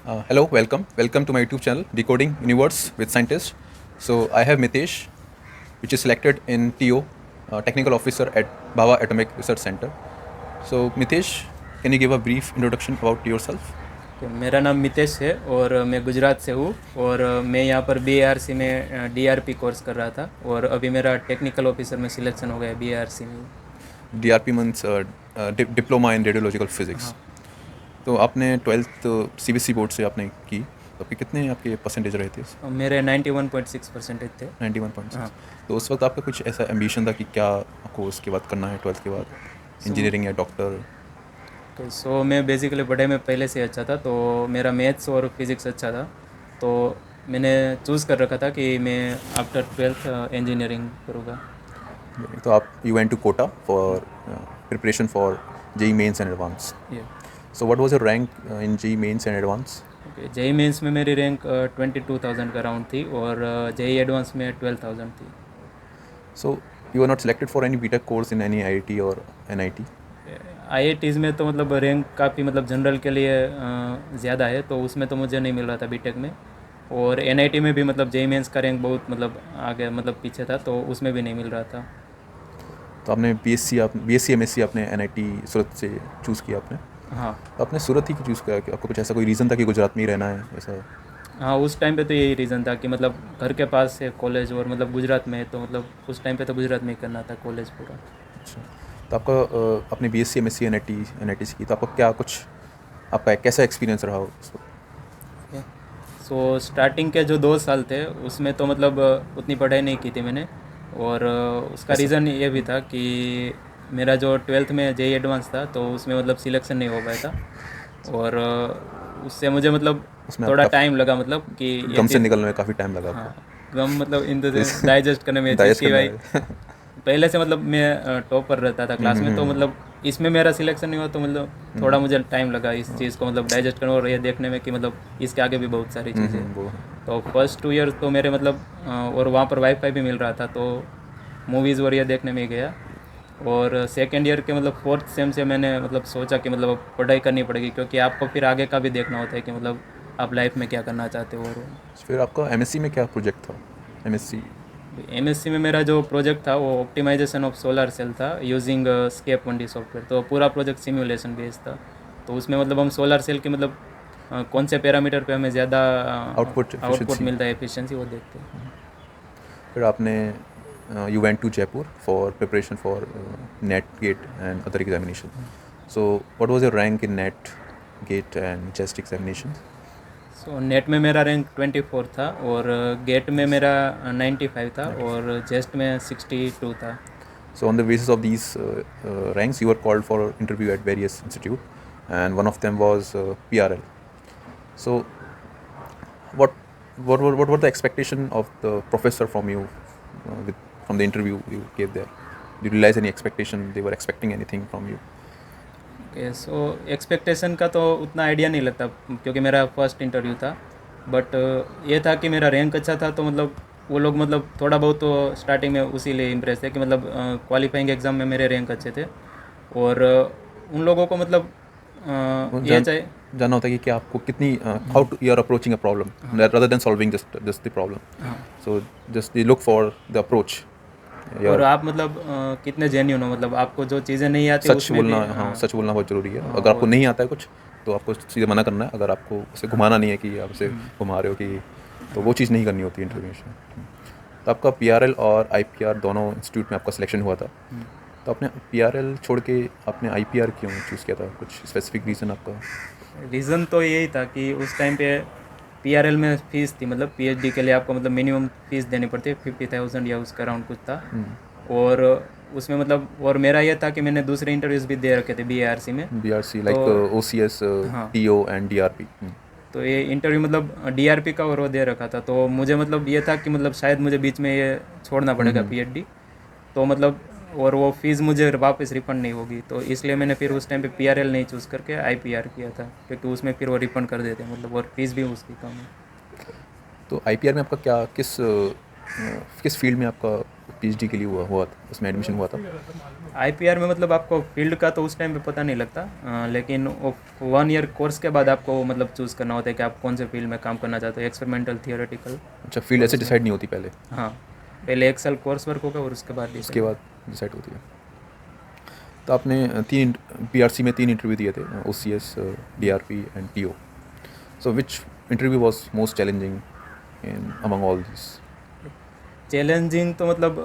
Hello, welcome to my YouTube channel, Decoding Universe with Scientists. So I have Mitesh, which is selected in TO, Technical Officer at Bhava Atomic Research Center. So Mitesh, can you give a brief introduction about yourself? मेरा नाम मितेश है और मैं गुजरात से हूँ और मैं यहाँ पर BARC में DRP कोर्स कर रहा था और अभी मेरा टेक्निकल ऑफिसर में सिलेक्शन हो गया BARC में। DRP means diploma in radiological physics. तो आपने 12th CBSE बोर्ड से आपने की, तो आपके कितने आपके परसेंटेज रहे थे? मेरे 91.6% थे। 91.6. हाँ। तो उस वक्त आपका कुछ ऐसा एम्बिशन था कि क्या आपको उसके बाद करना है 12th के बाद, इंजीनियरिंग या डॉक्टर? सो मैं बेसिकली पढ़ाई में पहले से अच्छा था, तो मेरा मैथ्स और फिज़िक्स अच्छा था, तो मैंने चूज़ कर रखा था कि मैं आफ्टर 12th इंजीनियरिंग करूँगा। तो आप you went to Kota for preparation for JEE mains and advance. ये So what was your rank in JEE mains and advance? Okay, JEE mains में मेरी रैंक 22,000 का राउंड थी और JEE एडवांस में 12,000 थी। So you were not selected for any BTech course in any IIT or NIT? IITs में तो मतलब रैंक काफ़ी मतलब जनरल के लिए ज़्यादा है, तो उसमें तो मुझे नहीं मिल रहा था बीटेक में, और NIT में भी मतलब JEE मेंस का रैंक बहुत मतलब आगे मतलब पीछे था, तो उसमें भी नहीं मिल रहा था। तो आपने BSc MSc आपने NIT सूरत से चूज़ किया आपने? हाँ तो आपने सूरत ही क्यों चूज़ किया? कि आपको कुछ ऐसा कोई रीज़न था कि गुजरात में ही रहना है ऐसा? हाँ, उस टाइम पे तो यही रीज़न था कि मतलब घर के पास है कॉलेज और मतलब गुजरात में है, तो मतलब उस टाइम पे तो गुजरात में ही करना था कॉलेज पूरा। अच्छा. तो आपका आपने BSc MSc NIT से की, तो आपका क्या कुछ आपका कैसा एक्सपीरियंस रहा उस वक्त? सो स्टार्टिंग के जो 2 साल थे उसमें तो मतलब उतनी पढ़ाई नहीं की थी मैंने, और उसका रीज़न ये भी था कि मेरा जो 12th में JEE एडवांस था, तो उसमें मतलब सिलेक्शन नहीं हो पाया था, और उससे मुझे मतलब उसमें थोड़ा आपका टाइम लगा, मतलब कि ये गम से चीज़, निकलने में काफ़ी टाइम लगा हाँ, आपको गम मतलब इन इस डाइजेस्ट करने में ये चीज़ डाइजेस्ट कि करने भाई में. पहले से मतलब मैं टॉपर रहता था क्लास में, तो मतलब इसमें मेरा सिलेक्शन नहीं हुआ, तो मतलब थोड़ा मुझे टाइम लगा इस चीज़ को मतलब डाइजेस्ट करने और ये देखने में कि मतलब इसके आगे भी बहुत सारी चीज़ें हैं। वो तो फर्स्ट 2 ईयर तो मेरे मतलब और वहाँ पर वाईफाई भी मिल रहा था, तो मूवीज़ और ये देखने में ही गया, और सेकेंड ईयर के मतलब 4th सेम से मैंने मतलब सोचा कि मतलब अब पढ़ाई करनी पड़ेगी, क्योंकि आपको फिर आगे का भी देखना होता है कि मतलब आप लाइफ में क्या करना चाहते हो। और फिर आपका MSc में क्या प्रोजेक्ट था? MSc MSc में मेरा जो प्रोजेक्ट था वो ऑप्टिमाइजेशन ऑफ सोलर सेल था यूजिंग स्केप 1D सॉफ्टवेयर, तो पूरा प्रोजेक्ट सिमुलेशन बेस्ड था, तो उसमें मतलब हम सोलर सेल के मतलब कौन से पैरामीटर पे हमें ज़्यादा आउटपुट आउटपुट एफिशिएंसी. मिलता है, एफिशिएंसी, वो देखते हैं। फिर आपने you went to Jaipur for preparation for NET GATE and other examination. So what was your rank in NET GATE and JEST examination? So NET में मेरा रैंक 24 था और गेट में मेरा 95 था और जेस्ट में 62 था। So on the basis of these ranks, you were called for interview at various institute, and one of them was PRL. So what were the expectation of the professor from you from the interview you gave there? Did you realize any expectation? They were expecting anything from you? Okay, so expectation का तो उतना idea नहीं लगता क्योंकि मेरा first interview था, but ये था कि मेरा रैंक अच्छा था, तो मतलब वो लोग मतलब थोड़ा बहुत तो स्टार्टिंग में उसी लिए इम्प्रेस थे कि मतलब क्वालिफाइंग एग्ज़ाम में मेरे रैंक अच्छे थे, और उन लोगों को मतलब वो ये चाहिए। जानना होता है कि क्या आपको कितनी how to you are approaching a problem rather than solving just the problem. हाँ, So just they look for the approach. और Your आप मतलब कितने जेन्यून हो, मतलब आपको जो चीज़ें नहीं आती सच उसमें भी। बोलना, हाँ, सच बोलना बहुत ज़रूरी है. हाँ, अगर आपको और नहीं आता है कुछ, तो आपको सीधे मना करना है. अगर आपको उसे घुमाना नहीं है कि आप उसे घुमा रहे हो कि, तो वो चीज़ नहीं करनी होती है इंटरव्यू में. तो आपका PRL और IPR दोनों इंस्टीट्यूट में आपका सिलेक्शन हुआ था. तो आपने PRL छोड़ के आपने IPR क्यों चूज़ किया था? कुछ स्पेसिफिक रीज़न आपका? रीज़न तो यही था कि उस टाइम पे PRL में फ़ीस थी, मतलब PhD के लिए आपको मतलब मिनिमम फ़ीस देनी पड़ती है 50,000 या उसका अराउंड कुछ था, और उसमें मतलब और मेरा ये था कि मैंने दूसरे इंटरव्यूज़ भी दे रखे थे BARC में, BRC तो like OCS, हाँ, TO and DRP. तो ये इंटरव्यू मतलब DRP का और वो दे रखा था, तो मुझे मतलब ये था कि मतलब शायद मुझे बीच में ये छोड़ना पड़ेगा PhD, तो मतलब और वो फ़ीस मुझे वापस रिफ़ंड नहीं होगी, तो इसलिए मैंने फिर उस टाइम पे PRL नहीं चूज़ करके IPR किया था, क्योंकि उसमें फिर वो रिफ़ंड कर देते हैं मतलब, और फीस भी उसकी कम है। तो IPR में आपका क्या किस किस फील्ड में आपका पीएचडी के लिए हुआ उसमें एडमिशन हुआ था? आईपीआर में मतलब आपको फील्ड का तो उस टाइम पे पता नहीं लगता, लेकिन वो 1 ईयर कोर्स के बाद आपको मतलब चूज़ करना होता है कि आप कौन से फील्ड में काम करना चाहते हो, एक्सपेरिमेंटल, थियोरेटिकल। अच्छा, फील्ड ऐसे डिसाइड नहीं होती पहले? हाँ, पहले 1 साल कोर्स वर्क होगा और उसके बाद उसके बाद डिसाइड होती है। तो आपने 3 पीआरसी में 3 इंटरव्यू दिए थे, OCS, DRP and TO. So which interview was most challenging in among all this? Challenging तो मतलब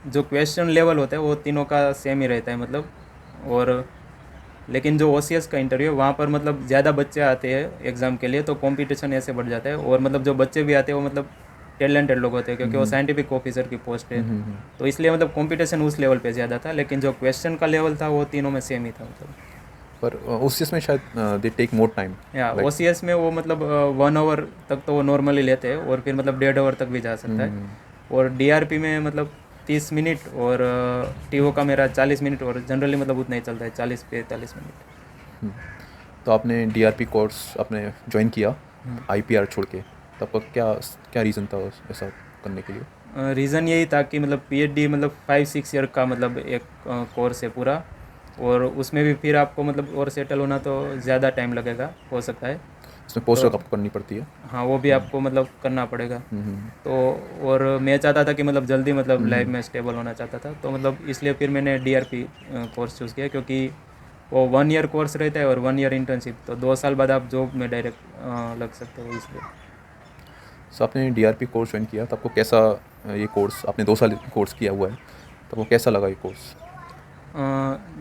जो क्वेश्चन लेवल होता है वो तीनों का सेम ही रहता है मतलब। और लेकिन जो ओसीएस का इंटरव्यू वहाँ पर मतलब ज़्यादा बच्चे आते हैं एग्ज़ाम के लिए, तो कंपटीशन ऐसे बढ़ जाता है। और मतलब जो बच्चे भी आते हैं वो मतलब टैलेंटेड लोग होते हैं, क्योंकि वो साइंटिफिक ऑफिसर की पोस्ट है, तो इसलिए मतलब कंपटीशन उस लेवल पे ज़्यादा था। लेकिन जो क्वेश्चन का लेवल था वो तीनों में सेम ही था मतलब। पर ओसीएस में शायद दे टेक मोर टाइम। या ओसीएस में वो मतलब 1 आवर तक तो वो नॉर्मली लेते हैं, और फिर मतलब 1.5 आवर तक भी जा सकता है। और डीआरपी में मतलब 30 मिनट, और टीओ का मेरा 40 मिनट, और जनरली मतलब उतना ही चलता है, 40-45 मिनट। तो आपने डीआरपी कोर्स आपने ज्वाइन किया आईपीआर छोड़ के, तो आपका क्या क्या रीज़न था ऐसा करने के लिए? रीज़न यही था कि मतलब पीएचडी मतलब 5-6 ईयर का मतलब एक कोर्स है पूरा, और उसमें भी फिर आपको मतलब और सेटल होना तो ज़्यादा टाइम लगेगा, हो सकता है। इसमें पोस्ट वर्क आपको करनी पड़ती है। हाँ, वो भी आपको मतलब करना पड़ेगा। तो और मैं चाहता था कि मतलब जल्दी मतलब लाइफ में स्टेबल होना चाहता था, तो मतलब इसलिए फिर मैंने डीआरपी कोर्स चूज़ किया, क्योंकि वो 1 ईयर कोर्स रहता है और 1 ईयर इंटर्नशिप, तो 2 साल बाद आप जॉब में डायरेक्ट लग सकते हो, इसलिए। सो आपने डीआरपी कोर्स ज्वाइन किया, तो आपको कैसा ये कोर्स, आपने 2 साल कोर्स किया हुआ है, तो आपको कैसा लगा ये कोर्स?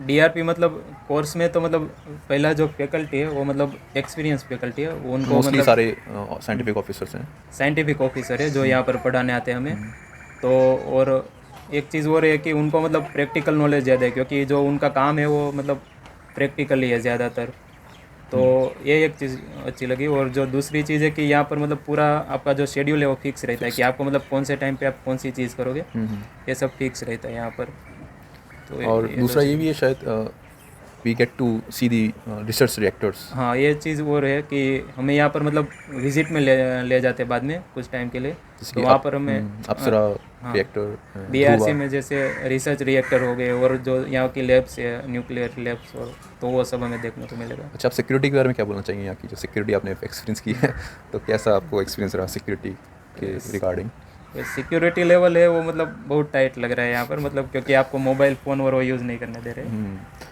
डीआरपी मतलब कोर्स में तो मतलब पहला जो फैकल्टी है वो मतलब एक्सपीरियंस फैकल्टी है, वो उनको मोस्टली मतलब सारे साइंटिफिक ऑफिसर्स हैं। साइंटिफिक ऑफिसर है जो यहाँ पर पढ़ाने आते हैं हमें। तो और एक चीज़ और है कि उनको मतलब प्रैक्टिकल नॉलेज ज़्यादा है, क्योंकि जो उनका काम है वो मतलब प्रैक्टिकल ही है ज़्यादातर। तो ये एक चीज़ अच्छी लगी। और जो दूसरी चीज़ है कि यहाँ पर मतलब पूरा आपका जो शेड्यूल है वो फिक्स रहता है, कि आपको मतलब कौन से टाइम पे आप कौन सी चीज़ करोगे, ये सब फिक्स रहता है यहाँ पर। तो और ये दूसरा ये भी है शायद, we get to see the research reactors. हाँ, ये चीज़ और है कि हमें यहाँ पर मतलब विजिट में ले जाते हैं बाद में कुछ टाइम के लिए, तो वहाँ पर हमें अप्सरा हाँ, रिएक्टर, बीआरसी में जैसे रिसर्च रिएक्टर हो गए, और जो यहाँ की लैब्स है न्यूक्लियर लैब्स, और तो वो सब हमें देखने को मिलेगा। अच्छा, आप सिक्योरिटी के बारे में क्या बोलना चाहिए? यहाँ की जो सिक्योरिटी आपने एक्सपीरियंस की है, तो कैसा आपको एक्सपीरियंस रहा सिक्योरिटी के रिगार्डिंग? सिक्योरिटी लेवल है वो मतलब बहुत टाइट लग रहा है यहाँ पर, मतलब क्योंकि आपको मोबाइल फ़ोन और वो यूज़ नहीं करने दे रहे,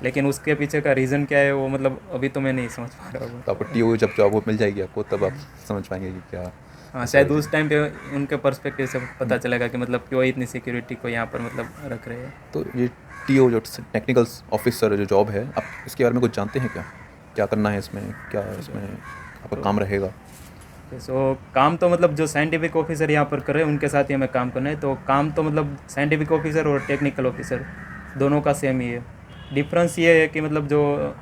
लेकिन उसके पीछे का रीज़न क्या है वो मतलब अभी तो मैं नहीं समझ पा रहा हूँ। तो आपको टीओ जब जॉब वो मिल जाएगी आपको, तब आप समझ पाएंगे कि क्या। हाँ, शायद उस टाइम पे उनके पर्सपेक्टिव से पता चलेगा कि मतलब क्यों इतनी सिक्योरिटी को यहाँ पर मतलब रख रहे हैं। तो ये टीओ जो टेक्निकल ऑफिसर जो जॉब है, आप इसके बारे में कुछ जानते हैं क्या? क्या करना है इसमें, क्या इसमें आपका काम रहेगा? सो काम तो मतलब जो साइंटिफिक ऑफिसर यहाँ पर कर रहे हैं उनके साथ ही हमें काम करना है, तो काम तो मतलब साइंटिफिक ऑफिसर और टेक्निकल ऑफिसर दोनों का सेम ही है। डिफरेंस ये है कि मतलब जो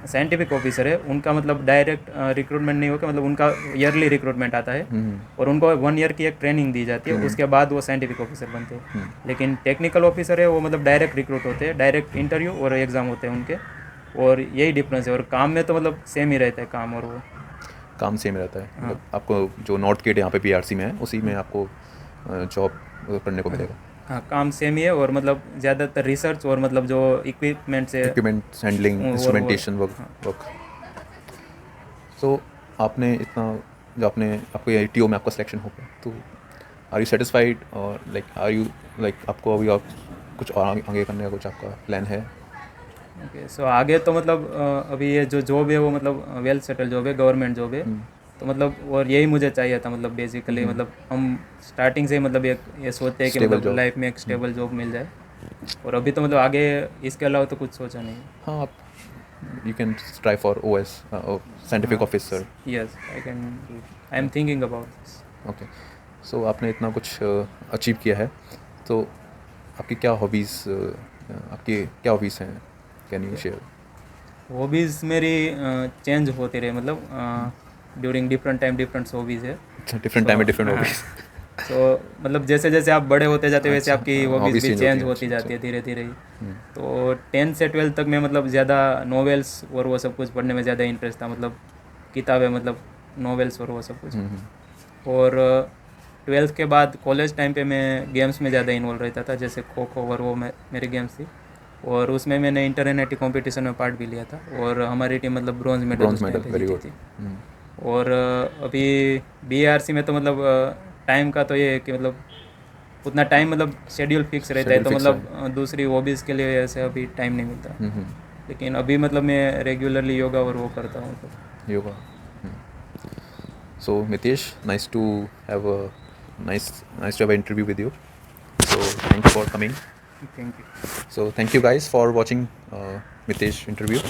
साइंटिफिक ऑफिसर है उनका मतलब डायरेक्ट रिक्रूटमेंट नहीं होकर, मतलब उनका ईयरली रिक्रूटमेंट आता है, और उनको 1 ईयर की एक ट्रेनिंग दी जाती है, उसके बाद वो साइंटिफिक ऑफिसर बनते हैं। लेकिन टेक्निकल ऑफिसर है वो मतलब डायरेक्ट रिक्रूट होते हैं, डायरेक्ट इंटरव्यू और एग्ज़ाम होते हैं उनके, और यही डिफरेंस है। और काम में तो मतलब सेम ही रहता है काम, और वो काम सेम रहता है, मतलब आपको जो नॉर्थ गेट यहाँ पे पीआरसी में है उसी में आपको जॉब करने को मिलेगा। हाँ, काम सेम ही है, और मतलब ज़्यादातर रिसर्च और मतलब जो इक्विपमेंट से इक्विपमेंट हैंडलिंग, और इंस्ट्रूमेंटेशन वर्क। सो आपने इतना, जो आपने आपको ये टीओ में आपका सिलेक्शन हो गया, तो आर यू सेटिस्फाइड, और आर यू आपको अभी और कुछ और आगे करने का कुछ आपका प्लान है? ओके। सो आगे तो मतलब अभी ये जो जॉब है वो मतलब वेल सेटल जॉब है, गवर्नमेंट जॉब है, तो मतलब और यही मुझे चाहिए था मतलब बेसिकली। मतलब हम स्टार्टिंग से ही मतलब एक ये सोचते हैं कि Stable मतलब job. लाइफ में एक स्टेबल जॉब मिल जाए, और अभी तो मतलब आगे इसके अलावा तो कुछ सोचा नहीं। हाँ, आप you can try for OS, scientific officer. Yes, I am thinking about this. Okay. So आपने इतना कुछ अचीव किया है, तो आपकी क्या हॉबीज़, आपकी क्या हॉबीज़ हैं, कैन यू शेयर? हॉबीज़ मेरी चेंज होती रहे, मतलब during different time different hobbies है। डिफरेंट टाइम में डिफरेंट हॉबीज़। सो मतलब जैसे जैसे आप बड़े होते जाते हैं वैसे अच्छा, आपकी हॉबीज़ हॉबीज़ भी चेंज चेंज होती होती हैं। जाती है धीरे धीरे ही। तो 10 से 12 तक मैं मतलब ज़्यादा नॉवेल्स और वो सब कुछ पढ़ने में ज़्यादा इंटरेस्ट था, मतलब किताबें, मतलब नॉवेल्स और वो सब कुछ। और ट्वेल्थ के बाद कॉलेज टाइम पे मैं गेम्स में ज़्यादा इन्वॉल्व रहता था, जैसे खो खो और वो मेरी गेम्स थी, और उसमें मैंने इंटरनेशनल कंपटीशन में पार्ट भी लिया था और हमारी टीम मतलब ब्रॉन्ज मेडल ब्रॉन्ज उस टाइम मेडल, पे वेरी जीती गुड। थी। और अभी BARC में तो मतलब टाइम का तो ये है कि मतलब उतना टाइम मतलब शेड्यूल फिक्स रहता है, तो Schedule fix मतलब दूसरी हॉबीज़ के लिए ऐसे अभी टाइम नहीं मिलता। लेकिन अभी मतलब मैं रेगुलरली योगा और वो करता हूँ तो। Yoga. So Mitesh, nice to have a nice to have an interview with you. So thank you for coming. Thank you. So thank you guys for watching Mitesh interview.